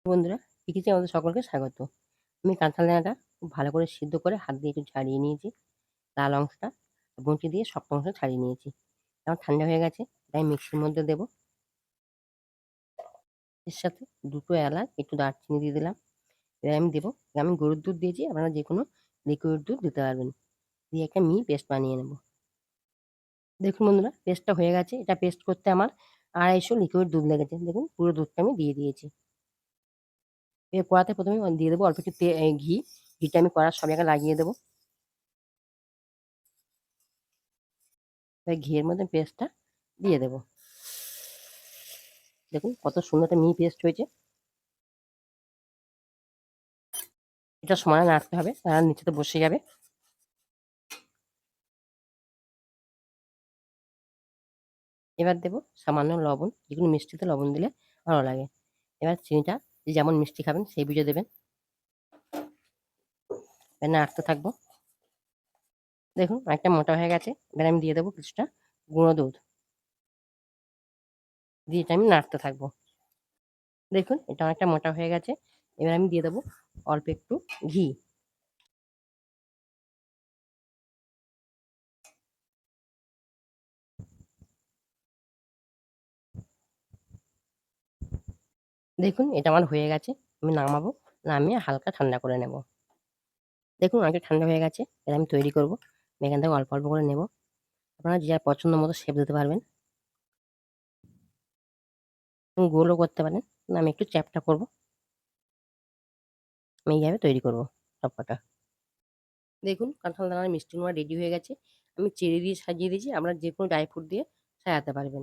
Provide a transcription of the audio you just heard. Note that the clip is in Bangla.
বন্ধুরা, পিকিতে আমাদের সকলকে স্বাগত। আমি কাঁঠাল নেড়াটা খুব ভালো করে সিদ্ধ করে হাত দিয়ে একটু ছাড়িয়ে নিয়েছি। লাল অংশটা বঁটি দিয়ে শক্ত অংশ ছাড়িয়ে নিয়েছি। এখন ঠান্ডা হয়ে গেছে, তাই মিক্সির মধ্যে দেবো। এর সাথে ২ টো এলাচ, একটু দারচিনি দিয়ে দিলাম। এবার আমি দেবো, আমি গরুর দুধ দিয়েছি, আপনারা যেকোনো লিকুইড দুধ দিতে পারবেন। দিয়ে একটা মিহি পেস্ট বানিয়ে নেব। দেখুন বন্ধুরা, পেস্টটা হয়ে গেছে। এটা পেস্ট করতে আমার ২৫০ লিকুইড দুধ লেগেছে। দেখুন পুরো দুধটা আমি দিয়ে দিয়েছি। এবার কড়াতে ১ম এ দিয়ে দেবো অল্প একটু ঘি। ঘিটা আমি কড়ার সব জায়গায় লাগিয়ে দেবো। এবার ঘিয়ের মধ্যে পেস্টটা দিয়ে দেবো। দেখুন কত সুন্দর একটা মিহি পেস্ট হয়েছে। এটা সমানে নাড়তে হবে, নাহলে নিচেতে বসে যাবে। এবার দেবো সামান্য লবণ, যেকোনো মিষ্টিতে লবণ দিলে ভালো লাগে। এবার চিনিটা যে যেমন মিষ্টি খাবেন সেই বুঝে দেবেন। এবার নাড়তে থাকবো। দেখুন অনেকটা মোটা হয়ে গেছে। এবার আমি দিয়ে দেবো কিছুটা গুঁড়ো দুধ। দিয়ে এটা আমি নাড়তে থাকবো। দেখুন এটা অনেকটা মোটা হয়ে গেছে। এবার আমি দিয়ে দেবো অল্প একটু ঘি। দেখুন এটা আমার হয়ে গেছে। আমি নামাবো। নামিয়ে হালকা ঠান্ডা করে নেব। দেখুন অনেকটা ঠান্ডা হয়ে গেছে। এবার আমি তৈরি করবো। আমি এখান থেকে অল্প, অল্প করে নেব। আপনারা যে যার পছন্দ মতো শেপ দিতে পারবেন। গোলও করতে পারেন। না আমি একটু চ্যাপ্টা করব। আমি এইভাবে তৈরি করব সবকটা। দেখুন কাঁঠাল দানার মিষ্টি নোয়া রেডি হয়ে গেছে। আমি চেরি দিয়ে সাজিয়ে দিয়েছি। আপনারা যেকোনো ড্রাই ফ্রুট দিয়ে সাজাতে পারবেন।